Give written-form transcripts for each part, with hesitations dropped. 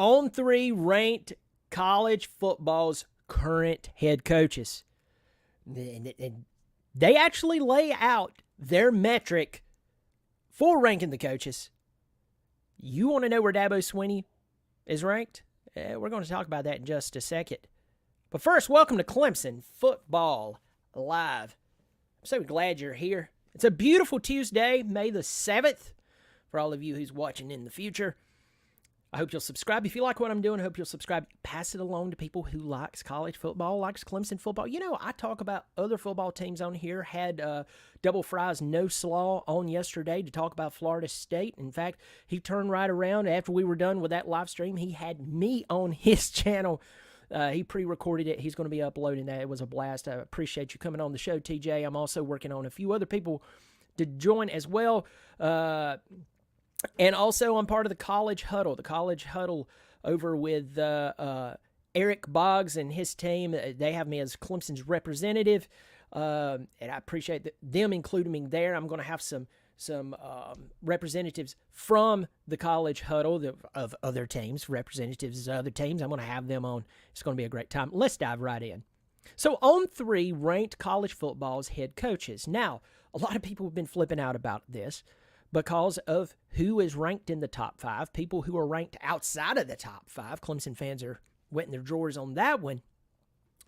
On3 ranked college football's current head coaches. They actually lay out their metric for ranking the coaches. You want to know where Dabo Swinney is ranked? We're going to talk about that in just a second. But first, welcome to Clemson Football Live. I'm so glad you're here. It's a beautiful Tuesday, May the 7th, for all of you who's watching in the future. I hope you'll subscribe. If you like what I'm doing, I hope you'll subscribe. Pass it along to people who likes college football, likes Clemson football. You know, I talk about other football teams on here. Had Double Fry's No Slaw on yesterday to talk about Florida State. In fact, he turned right around after we were done with that live stream. He had me on his channel. He pre-recorded it. He's going to be uploading that. It was a blast. I appreciate you coming on the show, TJ. I'm also working on a few other people to join as well. And also, I'm part of the College Huddle. The College Huddle over with Eric Boggs and his team. They have me as Clemson's representative, and I appreciate them including me there. I'm going to have some representatives from the College Huddle of other teams, representatives of other teams. I'm going to have them on. It's going to be a great time. Let's dive right in. So, On3 ranked college football's head coaches. Now, a lot of people have been flipping out about this because of who is ranked in the top 5, people who are ranked outside of the top 5. Clemson fans are wetting their drawers on that one.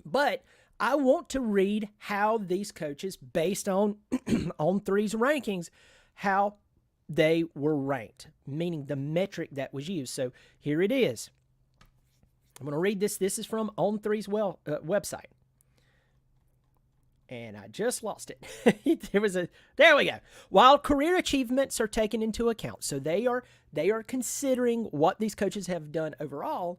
But I want to read how these coaches, based on On3's rankings, how they were ranked, meaning the metric that was used. So here it is. I'm going to read this. This is from On3's website. And I just lost it. There we go. While career achievements are taken into account, so they are considering what these coaches have done overall.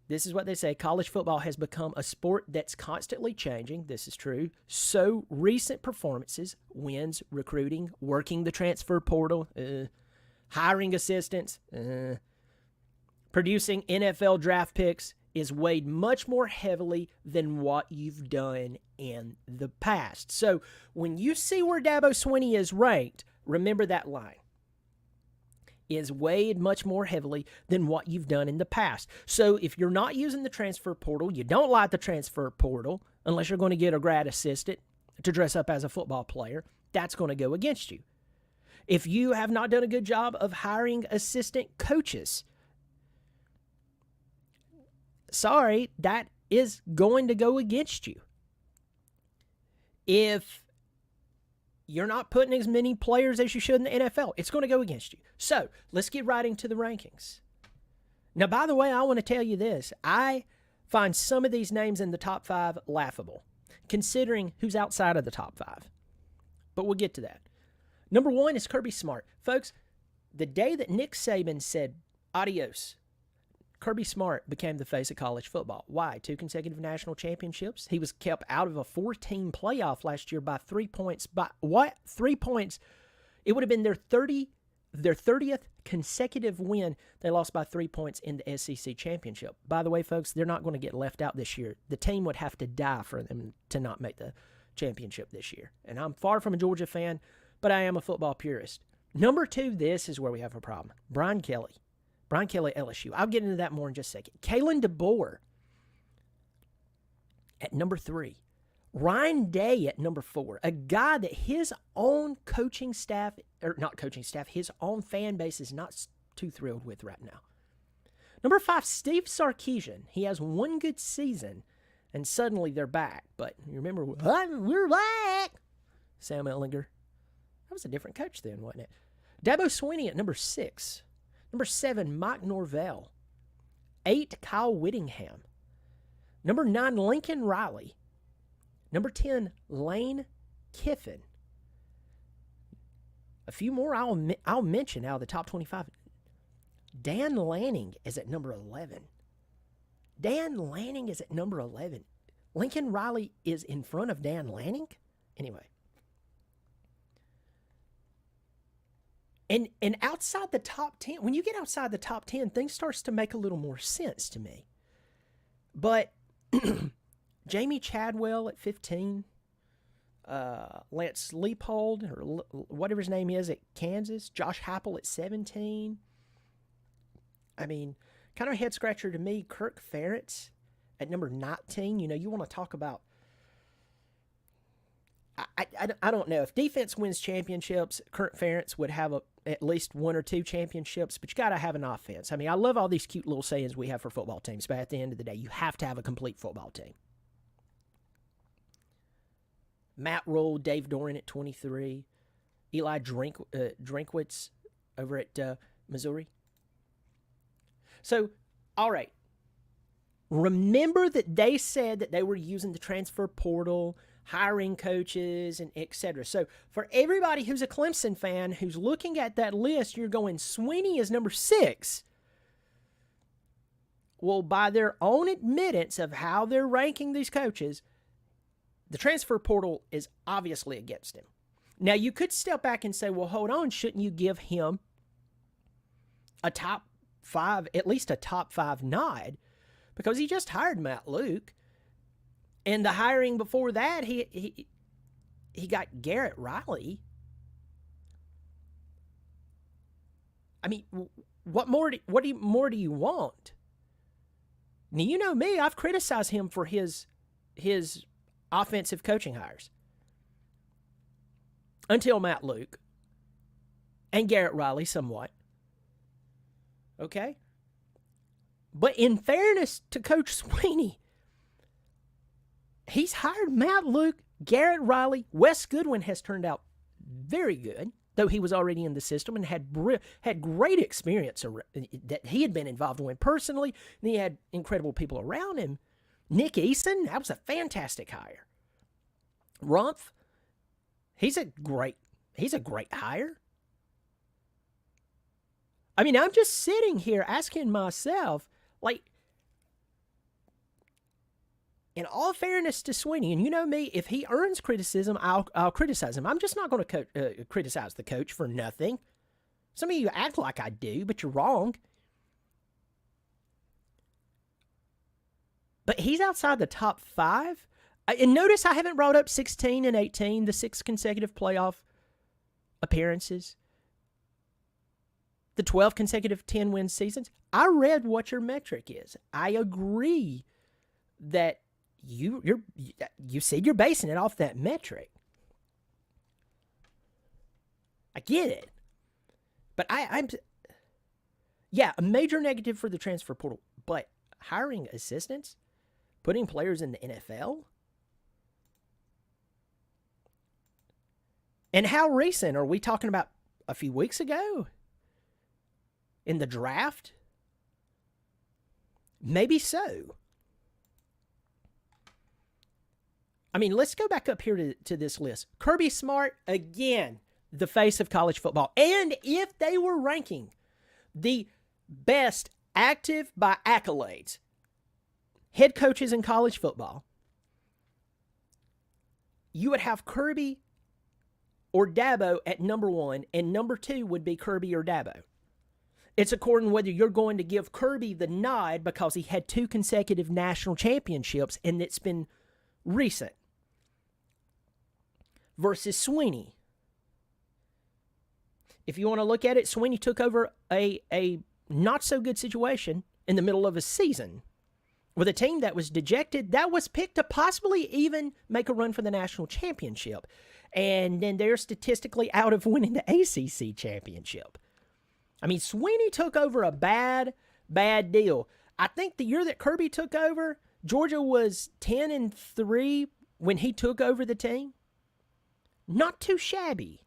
This is what they say. College football has become a sport that's constantly changing. This is true. So recent performances, wins, recruiting, working the transfer portal, hiring assistants, producing NFL draft picks, is weighed much more heavily than what you've done in the past. So when you see where Dabo Swinney is ranked, remember that line. Is weighed much more heavily than what you've done in the past. So if you're not using the transfer portal, you don't like the transfer portal, unless you're going to get a grad assistant to dress up as a football player, that's going to go against you. If you have not done a good job of hiring assistant coaches, sorry, that is going to go against you. If you're not putting as many players as you should in the NFL, it's going to go against you. So let's get right into the rankings. Now, by the way, I want to tell you this. I find some of these names in the top 5 laughable, considering who's outside of the top 5. But we'll get to that. Number 1 is Kirby Smart. Folks, the day that Nick Saban said adios, Kirby Smart became the face of college football. Why? 2 consecutive national championships. He was kept out of a 4-team playoff last year by 3 points. By what? 3 points. It would have been their 30th consecutive win. They lost by 3 points in the SEC championship. By the way, folks, they're not going to get left out this year. The team would have to die for them to not make the championship this year. And I'm far from a Georgia fan, but I am a football purist. Number 2, this is where we have a problem. Brian Kelly, LSU. I'll get into that more in just a second. Kalen DeBoer at number 3. Ryan Day at number 4. A guy that his own coaching staff, or not coaching staff, his own fan base is not too thrilled with right now. Number 5, Steve Sarkeesian. He has one good season, and suddenly they're back. But you remember, we're back. Sam Ehlinger. That was a different coach then, wasn't it? Dabo Swinney at number 6. Number 7, Mike Norvell. 8, Kyle Whittingham. Number 9, Lincoln Riley. Number 10, Lane Kiffin. A few more I'll mention out of the top 25. Dan Lanning is at number 11. Lincoln Riley is in front of Dan Lanning? Anyway. And outside the top 10, when you get outside the top 10, things starts to make a little more sense to me. But Jamie Chadwell at 15, Lance Leipold, or whatever his name is, at Kansas, Josh Heupel at 17. I mean, kind of head scratcher to me, Kirk Ferentz at number 19. You want to talk about. I don't know. If defense wins championships, Kirk Ferentz would have at least one or two championships, but you got to have an offense. I mean, I love all these cute little sayings we have for football teams, but at the end of the day, you have to have a complete football team. Matt Rule, Dave Doran at 23. Eli Drinkwitz over at Missouri. So, all right. Remember that they said that they were using the transfer portal, hiring coaches, and etc. So, for everybody who's a Clemson fan who's looking at that list, you're going, Swinney is number 6. Well, by their own admittance of how they're ranking these coaches, the transfer portal is obviously against him. Now, you could step back and say, well, hold on, shouldn't you give him a top 5, at least a top 5 nod? Because he just hired Matt Luke. And the hiring before that, he got Garrett Riley. I mean, what more do you want? Now, you know me, I've criticized him for his offensive coaching hires. Until Matt Luke and Garrett Riley somewhat. Okay? But in fairness to Coach Swinney, he's hired Matt Luke, Garrett Riley. Wes Goodwin has turned out very good, though he was already in the system and had great experience that he had been involved with personally. And he had incredible people around him. Nick Eason, that was a fantastic hire. Rumpf, he's a great hire. I mean, I'm just sitting here asking myself, like, in all fairness to Swinney, and you know me, if he earns criticism, I'll criticize him. I'm just not going to criticize the coach for nothing. Some of you act like I do, but you're wrong. But he's outside the top 5. And notice I haven't brought up 16 and 18, the 6 consecutive playoff appearances, the 12 consecutive 10-win seasons. I read what your metric is. I agree that you said you're basing it off that metric. I get it. But I'm a major negative for the transfer portal. But hiring assistants, putting players in the NFL, and how recent? Are we talking about a few weeks ago? In the draft? Maybe so. I mean, let's go back up here to this list. Kirby Smart, again, the face of college football. And if they were ranking the best active by accolades head coaches in college football, you would have Kirby or Dabo at number 1, and number 2 would be Kirby or Dabo. It's according whether you're going to give Kirby the nod because he had 2 consecutive national championships and it's been recent, versus Swinney. If you want to look at it, Swinney took over a not-so-good situation in the middle of a season with a team that was dejected, that was picked to possibly even make a run for the national championship. And then they're statistically out of winning the ACC championship. I mean, Swinney took over a bad deal. I think the year that Kirby took over, Georgia was 10-3 when he took over the team. Not too shabby.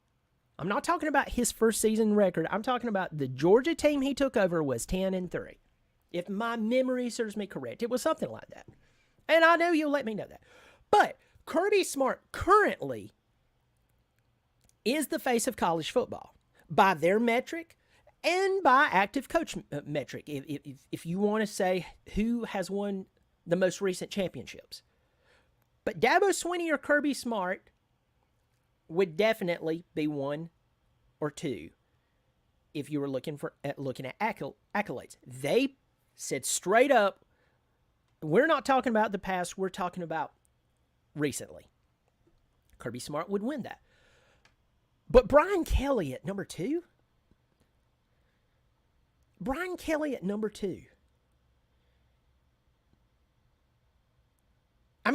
I'm not talking about his first season record. I'm talking about the Georgia team he took over was 10-3. If my memory serves me correct, it was something like that. And I know you'll let me know that. But Kirby Smart currently is the face of college football by their metric and by active coach metric, if you want to say who has won the most recent championships. But Dabo Swinney or Kirby Smart would definitely be 1 or 2 if you were looking at accolades. They said straight up, we're not talking about the past, we're talking about recently. Kirby Smart would win that. But Brian Kelly at number 2? Brian Kelly at number 2.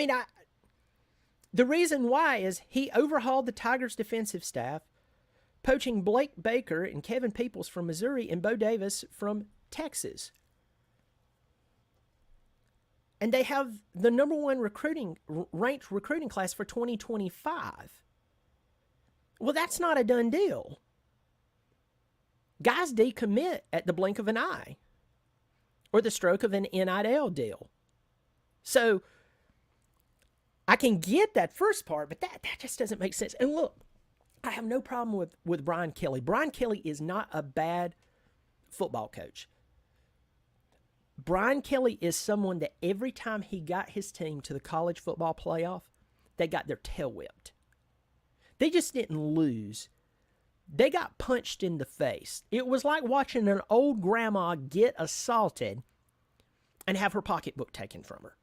mean, the reason why is he overhauled the Tigers' defensive staff, poaching Blake Baker and Kevin Peoples from Missouri and Bo Davis from Texas. And they have the number one ranked recruiting class for 2025. Well, that's not a done deal. Guys decommit at the blink of an eye or the stroke of an NIL deal. So I can get that first part, but that just doesn't make sense. And look, I have no problem with Brian Kelly. Brian Kelly is not a bad football coach. Brian Kelly is someone that every time he got his team to the college football playoff, they got their tail whipped. They just didn't lose. They got punched in the face. It was like watching an old grandma get assaulted and have her pocketbook taken from her.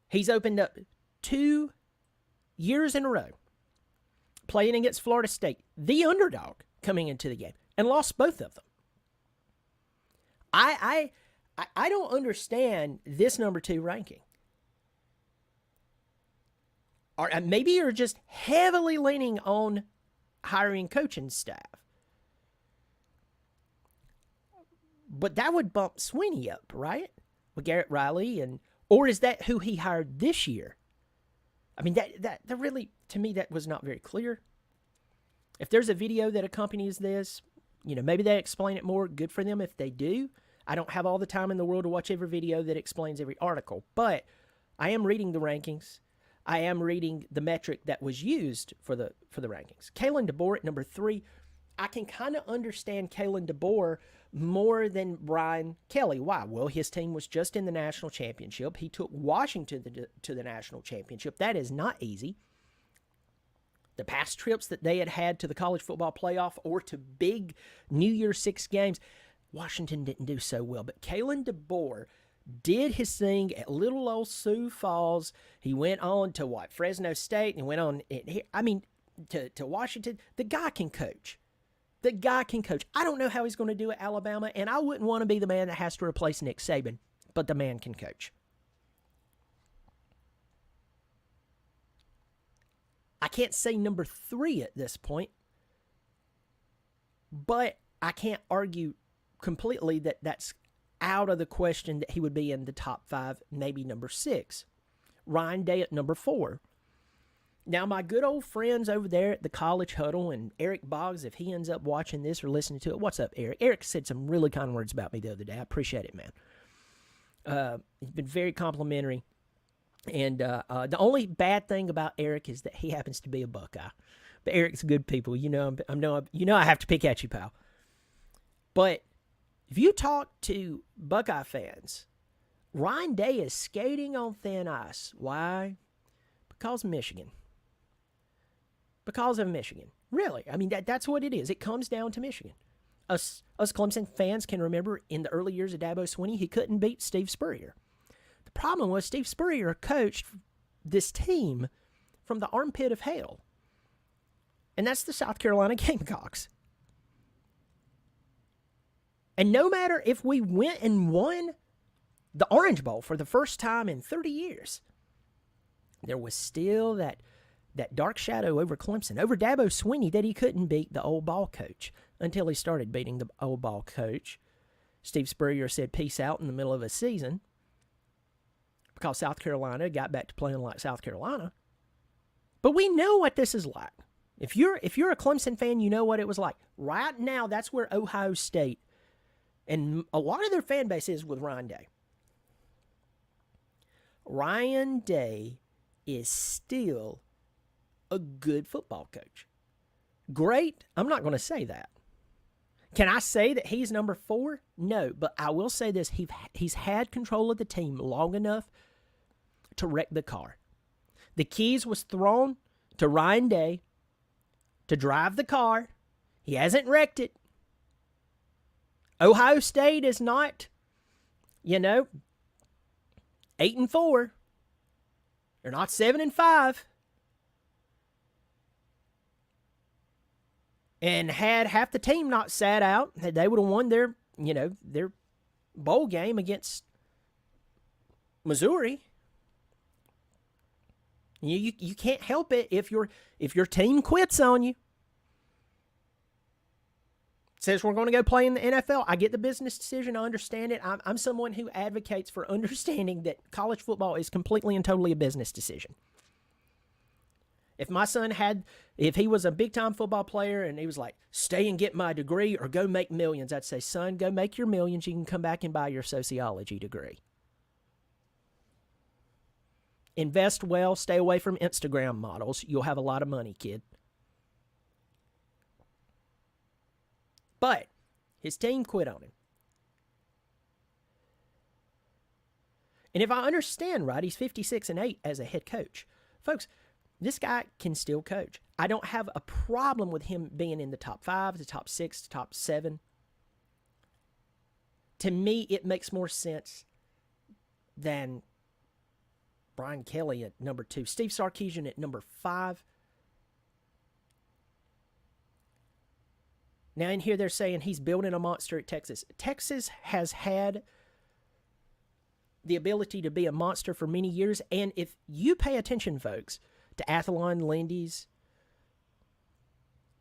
He's opened up 2 years in a row playing against Florida State, the underdog coming into the game, and lost both of them. I don't understand this number 2 ranking. Or maybe you're just heavily leaning on hiring coaching staff. But that would bump Swinney up, right? With Garrett Riley, or is that who he hired this year? I mean, that really, to me, that was not very clear. If there's a video that accompanies this, maybe they explain it more. Good for them if they do. I don't have all the time in the world to watch every video that explains every article, but I am reading the rankings. I am reading the metric that was used for the rankings. Kalen DeBoer at number 3. I can kind of understand Kalen DeBoer more than Brian Kelly. Why? Well, his team was just in the national championship. He took Washington to the national championship. That is not easy. The past trips that they had to the college football playoff or to big New Year's 6 games, Washington didn't do so well. But Kalen DeBoer did his thing at little old Sioux Falls. He went on to Fresno State, and went on, to Washington. The guy can coach. I don't know how he's going to do at Alabama, and I wouldn't want to be the man that has to replace Nick Saban, but the man can coach. I can't say number 3 at this point, but I can't argue completely that that's out of the question that he would be in the top 5, maybe number 6. Ryan Day at number 4. Now, my good old friends over there at the College Huddle, and Eric Boggs, if he ends up watching this or listening to it, what's up, Eric? Eric said some really kind words about me the other day. I appreciate it, man. He's been very complimentary. And the only bad thing about Eric is that he happens to be a Buckeye. But Eric's good people. I have to pick at you, pal. But if you talk to Buckeye fans, Ryan Day is skating on thin ice. Why? Because of Michigan. Because of Michigan. Really. I mean, that's what it is. It comes down to Michigan. Us Clemson fans can remember in the early years of Dabo Swinney, he couldn't beat Steve Spurrier. The problem was Steve Spurrier coached this team from the armpit of hell. And that's the South Carolina Gamecocks. And no matter if we went and won the Orange Bowl for the first time in 30 years, there was still that dark shadow over Clemson, over Dabo Swinney, that he couldn't beat the old ball coach until he started beating the old ball coach. Steve Spurrier said peace out in the middle of a season because South Carolina got back to playing like South Carolina. But we know what this is like. If you're a Clemson fan, you know what it was like. Right now, that's where Ohio State and a lot of their fan base is with Ryan Day. Ryan Day is still a good football coach. Great? I'm not going to say that. Can I say that he's number 4? No, but I will say this. He's had control of the team long enough to wreck the car. The keys was thrown to Ryan Day to drive the car. He hasn't wrecked it. Ohio State is not, 8-4. They're not 7-5. And had half the team not sat out, they would have won their bowl game against Missouri. You can't help it if your team quits on you. Says we're going to go play in the NFL. I get the business decision. I understand it. I'm someone who advocates for understanding that college football is completely and totally a business decision. If my son if he was a big-time football player and he was like, stay and get my degree or go make millions, I'd say, son, go make your millions. You can come back and buy your sociology degree. Invest well. Stay away from Instagram models. You'll have a lot of money, kid. But his team quit on him. And if I understand right, he's 56-8 as a head coach. Folks, this guy can still coach. I don't have a problem with him being in the top 5, the top 6, the top 7. To me, it makes more sense than Brian Kelly at number 2, Steve Sarkeesian at number 5. Now in here they're saying he's building a monster at Texas. Texas has had the ability to be a monster for many years, and if you pay attention, folks, to Athlon Lindy's,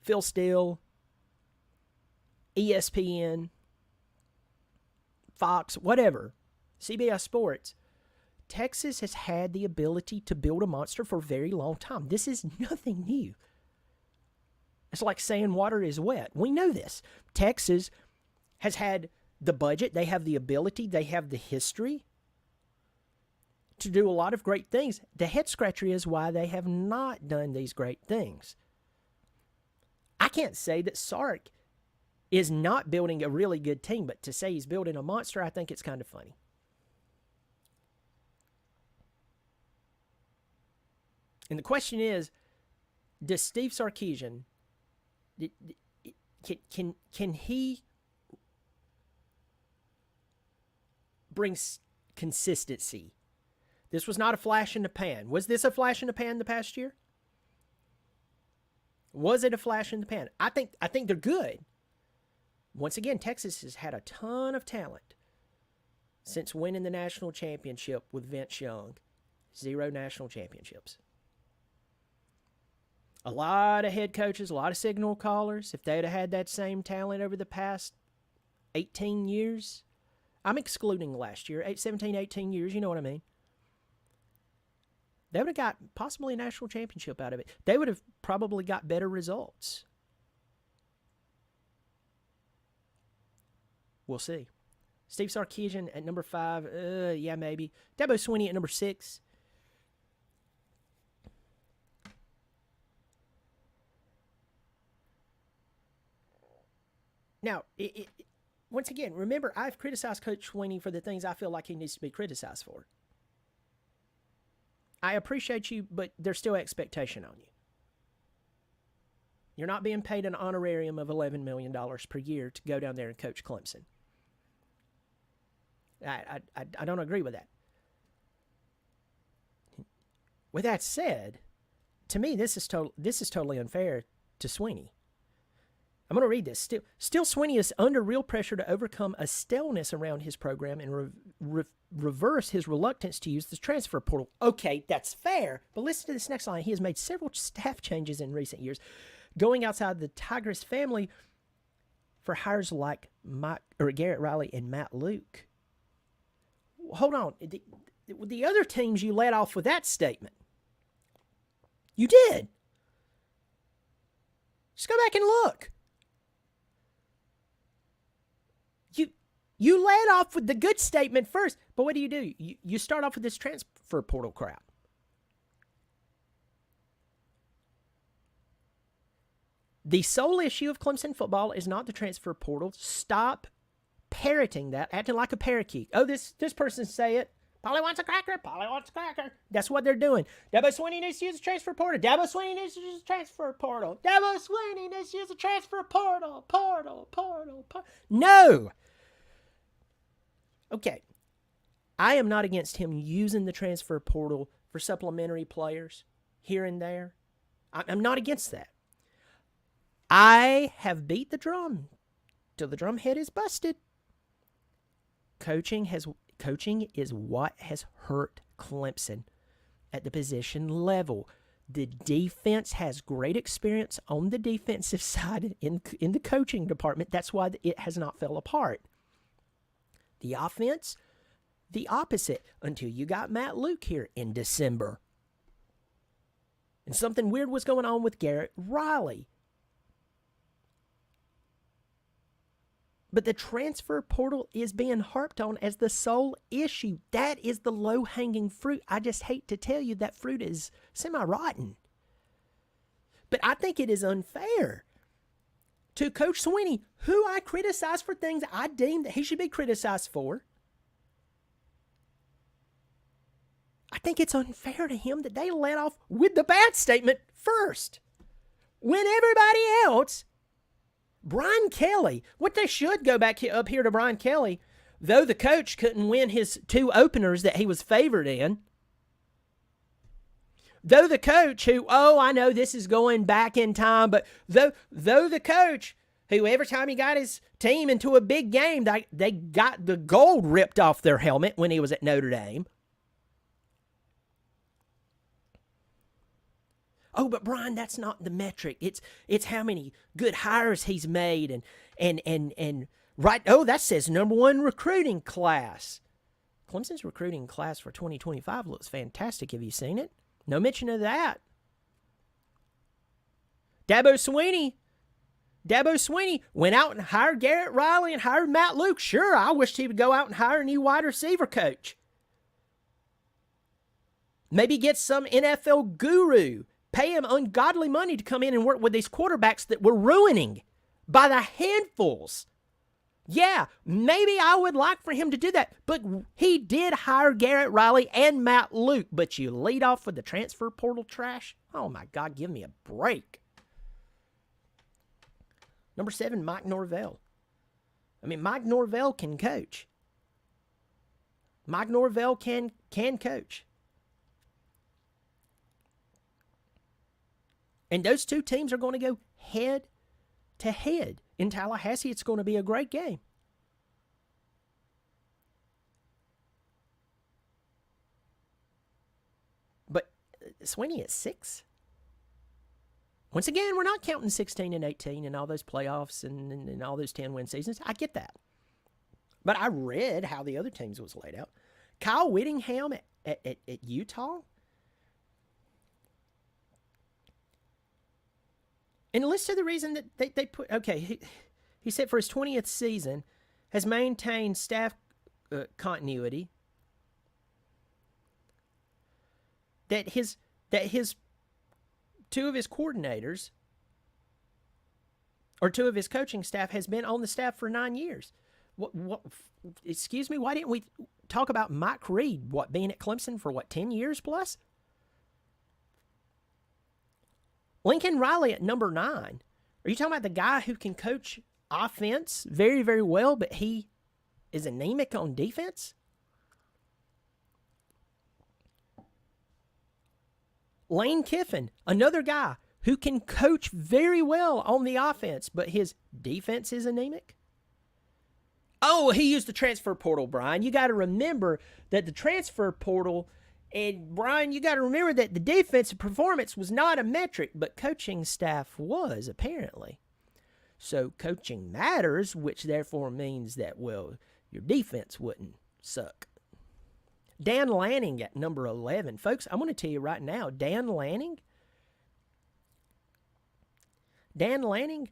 Phil Steele, ESPN, Fox, whatever, CBS Sports, Texas has had the ability to build a monster for a very long time. This is nothing new. It's like saying water is wet. We know this. Texas has had the budget. They have the ability. They have the history to do a lot of great things. The head scratcher is why they have not done these great things. I can't say that Sark is not building a really good team, but to say he's building a monster, I think it's kind of funny. And the question is, does Steve Sarkeesian, can he bring consistency? This was not a flash in the pan. Was this a flash in the pan the past year? Was it a flash in the pan? I think they're good. Once again, Texas has had a ton of talent since winning the national championship with Vince Young. 0 national championships. A lot of head coaches, a lot of signal callers, if they'd have had that same talent over the past 18 years, I'm excluding last year, 17, 18 years, you know what I mean? They would have got possibly a national championship out of it. They would have probably got better results. We'll see. Steve Sarkeesian at number 5, yeah, maybe. Dabo Swinney at number 6. Now, once again, remember, I've criticized Coach Swinney for the things I feel like he needs to be criticized for. I appreciate you, but there's still expectation on you. You're not being paid an honorarium of $11 million per year to go down there and coach Clemson. I don't agree with that. With that said, to me, this is totally unfair to Swinney. I'm going to read this. Still, Swinney is under real pressure to overcome a staleness around his program and reverse his reluctance to use the transfer portal. Okay, that's fair. But listen to this next line. He has made several staff changes in recent years, going outside the Tigris family for hires like Garrett Riley and Matt Luke. Hold on. The other teams you let off with that statement. You did. Just go back and look. You led off with the good statement first, but what do? You start off with this transfer portal crap. The sole issue of Clemson football is not the transfer portal. Stop parroting that, acting like a parakeet. Oh, this person say it. Polly wants a cracker. Polly wants a cracker. That's what they're doing. Dabo Swinney needs to use the transfer portal. Dabo Swinney needs to use the transfer portal. Dabo Swinney needs to use the transfer portal. Portal. No. Okay. I am not against him using the transfer portal for supplementary players here and there. I'm not against that. I have beat the drum till the drum head is busted. Coaching Coaching is what has hurt Clemson at the position level. The defense has great experience on the defensive side in the coaching department. That's why it has not fell apart. The offense, the opposite, until you got Matt Luke here in December. And something weird was going on with Garrett Riley. But the transfer portal is being harped on as the sole issue. That is the low-hanging fruit. I just hate to tell you that fruit is semi-rotten. But I think it is unfair to Coach Swinney, who I criticize for things I deem that he should be criticized for. I think it's unfair to him that they let off with the bad statement first. When everybody else... Brian Kelly, what they should go back up here to Brian Kelly, though the coach couldn't win his 2 openers that he was favored in, though the coach who, I know this is going back in time, but though the coach who every time he got his team into a big game, they got the gold ripped off their helmet when he was at Notre Dame. Oh, but Brian, that's not the metric. It's how many good hires he's made and right. Oh, that says #1 recruiting class. Clemson's recruiting class for 2025 looks fantastic. Have you seen it? No mention of that. Dabo Swinney went out and hired Garrett Riley and hired Matt Luke. Sure, I wished he would go out and hire a new wide receiver coach. Maybe get some NFL guru. Pay him ungodly money to come in and work with these quarterbacks that we're ruining by the handfuls. Yeah, maybe I would like for him to do that, but he did hire Garrett Riley and Matt Luke, but you lead off with the transfer portal trash? Oh my God, give me a break. #7, Mike Norvell. I mean, Mike Norvell can coach. Mike Norvell can coach. And those 2 teams are going to go head to head. In Tallahassee, it's going to be a great game. But Swinney at 6? Once again, we're not counting 16 and 18 and all those playoffs and all those 10-win seasons. I get that. But I read how the other teams was laid out. Kyle Whittingham at Utah? And listen to the reason that they put... Okay, he said for his 20th season, has maintained staff continuity. That his 2 of his coordinators, or 2 of his coaching staff, has been on the staff for 9 years. What? Excuse me, why didn't we talk about Mike Reed, being at Clemson for 10 years plus? Lincoln Riley at #9. Are you talking about the guy who can coach offense very, very well, but he is anemic on defense? Lane Kiffin, another guy who can coach very well on the offense, but his defense is anemic? Oh, he used the transfer portal, Brian. You got to remember that the transfer portal... And, Brian, you got to remember that the defensive performance was not a metric, but coaching staff was, apparently. So coaching matters, which therefore means that, your defense wouldn't suck. Dan Lanning at #11. Folks, I'm going to tell you right now, Dan Lanning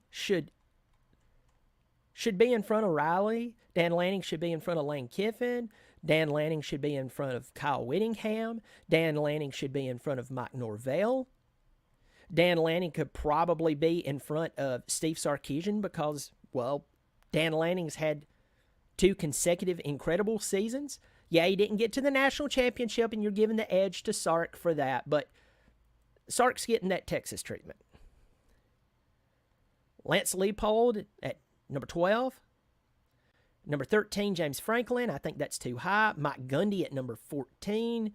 should be in front of Riley. Dan Lanning should be in front of Lane Kiffin. Dan Lanning should be in front of Kyle Whittingham. Dan Lanning should be in front of Mike Norvell. Dan Lanning could probably be in front of Steve Sarkeesian because, Dan Lanning's had 2 consecutive incredible seasons. Yeah, he didn't get to the national championship, and you're giving the edge to Sark for that, but Sark's getting that Texas treatment. Lance Leipold at #12. #13, James Franklin. I think that's too high. Mike Gundy at #14.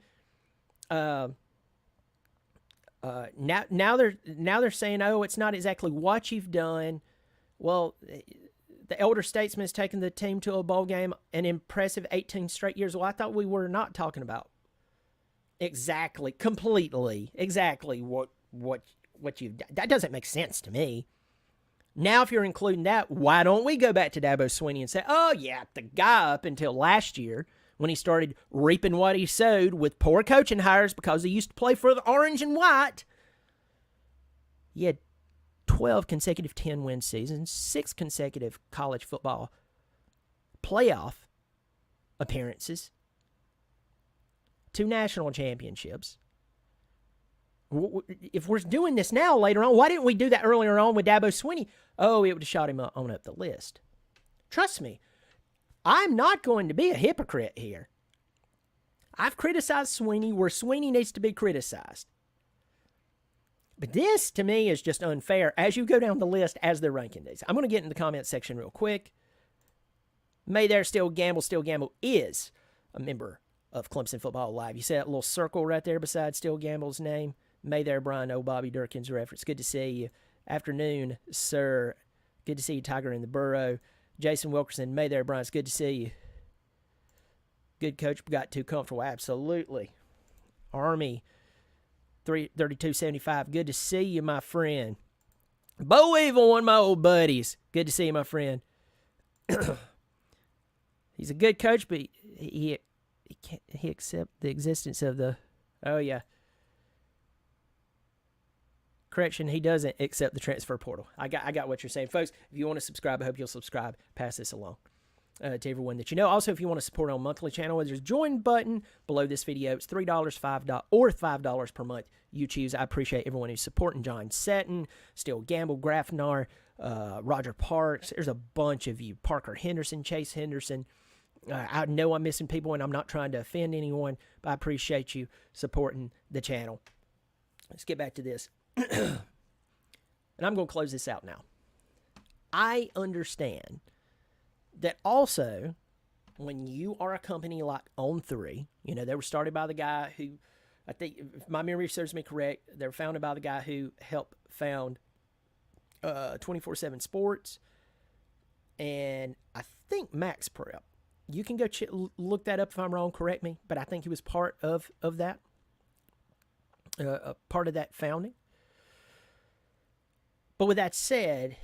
Now they're saying, it's not exactly what you've done. Well, the elder statesman has taken the team to a bowl game an impressive 18 straight years. Well, I thought we were not talking about exactly what you've done. That doesn't make sense to me. Now, if you're including that, why don't we go back to Dabo Swinney and say, oh, yeah, the guy up until last year when he started reaping what he sowed with poor coaching hires because he used to play for the orange and white, he had 12 consecutive 10-win seasons, 6 consecutive college football playoff appearances, 2 national championships. If we're doing this now later on, why didn't we do that earlier on with Dabo Swinney? Oh, it would have shot him on up the list. Trust me, I'm not going to be a hypocrite here. I've criticized Swinney where Swinney needs to be criticized. But this, to me, is just unfair as you go down the list as they're ranking these. I'm going to get in the comment section real quick. May there still gamble is a member of Clemson Football Live. You see that little circle right there beside Still Gamble's name? May there, Brian, no Bobby Durkins reference. Good to see you. Afternoon, sir. Good to see you, Tiger in the Burrow. Jason Wilkerson, may there, Brian. It's good to see you. Good coach, got too comfortable. Absolutely. Army, 3275. Good to see you, my friend. Bo Evil, one of my old buddies. Good to see you, my friend. He's a good coach, but he accept the existence of the... Oh, yeah. Correction, he doesn't accept the transfer portal. I got what you're saying. Folks, if you want to subscribe, I hope you'll subscribe. Pass this along to everyone that you know. Also, if you want to support our monthly channel, there's a join button below this video. It's $3, $5, or $5 per month. You choose. I appreciate everyone who's supporting John Seton, Still Gamble, Grafnar, Roger Parks. There's a bunch of you. Parker Henderson, Chase Henderson. I know I'm missing people, and I'm not trying to offend anyone, but I appreciate you supporting the channel. Let's get back to this. And I'm going to close this out now. I understand that also when you are a company like On3, you know, they were started by the guy who, I think, if my memory serves me correct, they were founded by the guy who helped found 24/7 Sports, and I think Max Prep. You can go look that up if I'm wrong, correct me, but I think he was part of that, part of that founding. But with that said,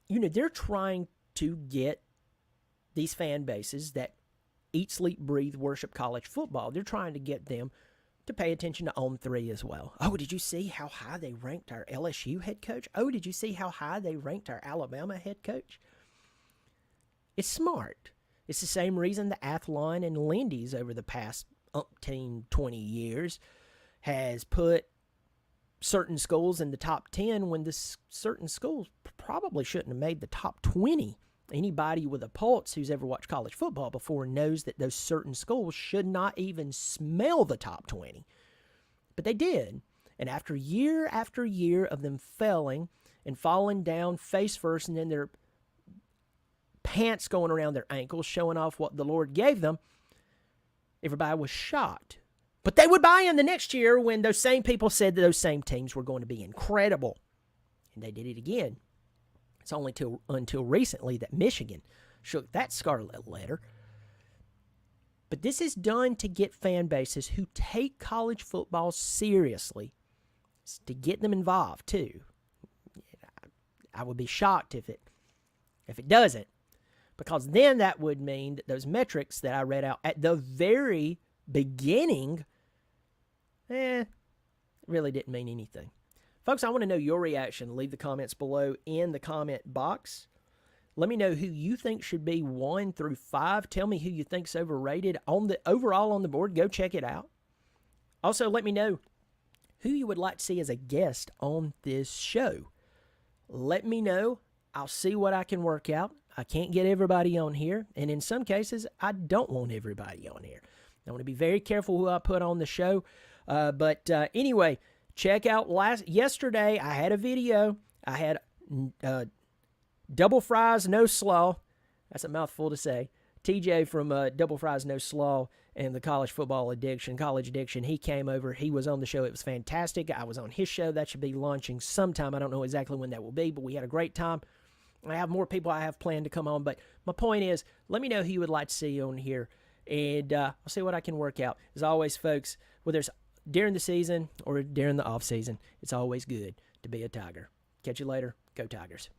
you know, they're trying to get these fan bases that eat, sleep, breathe, worship college football. They're trying to get them to pay attention to On3 as well. Oh, did you see how high they ranked our LSU head coach? Oh, did you see how high they ranked our Alabama head coach? It's smart. It's the same reason the Athlon and Lindy's over the past 20 years has put certain schools in the top 10 when this certain schools probably shouldn't have made the top 20. Anybody with a pulse who's ever watched college football before knows that those certain schools should not even smell the top 20. But they did. And after year of them failing and falling down face first and then their pants going around their ankles, showing off what the Lord gave them, everybody was shocked. But they would buy in the next year when those same people said that those same teams were going to be incredible. And they did it again. It's only until recently that Michigan shook that scarlet letter. But this is done to get fan bases who take college football seriously, to get them involved too. I would be shocked if it doesn't, because then that would mean that those metrics that I read out at the very beginning really didn't mean anything. Folks, I want to know your reaction. Leave the comments below in the comment box. Let me know who you think should be 1 through 5. Tell me who you think's overrated overall on the board. Go check it out. Also, let me know who you would like to see as a guest on this show. Let me know. I'll see what I can work out. I can't get everybody on here, and in some cases, I don't want everybody on here. I want to be very careful who I put on the show. But anyway, check out yesterday. I had a video. I had double fries, no slaw. That's a mouthful to say. TJ from Double Fries No Slaw and the College Addiction, he came over. He was on the show. It was fantastic. I was on his show. That should be launching sometime. I don't know exactly when that will be, but we had a great time. I have more people I have planned to come on, but my point is, let me know who you would like to see on here, and I'll see what I can work out. As always, folks, whether it's during the season or during the off season, it's always good to be a Tiger. Catch you later. Go Tigers.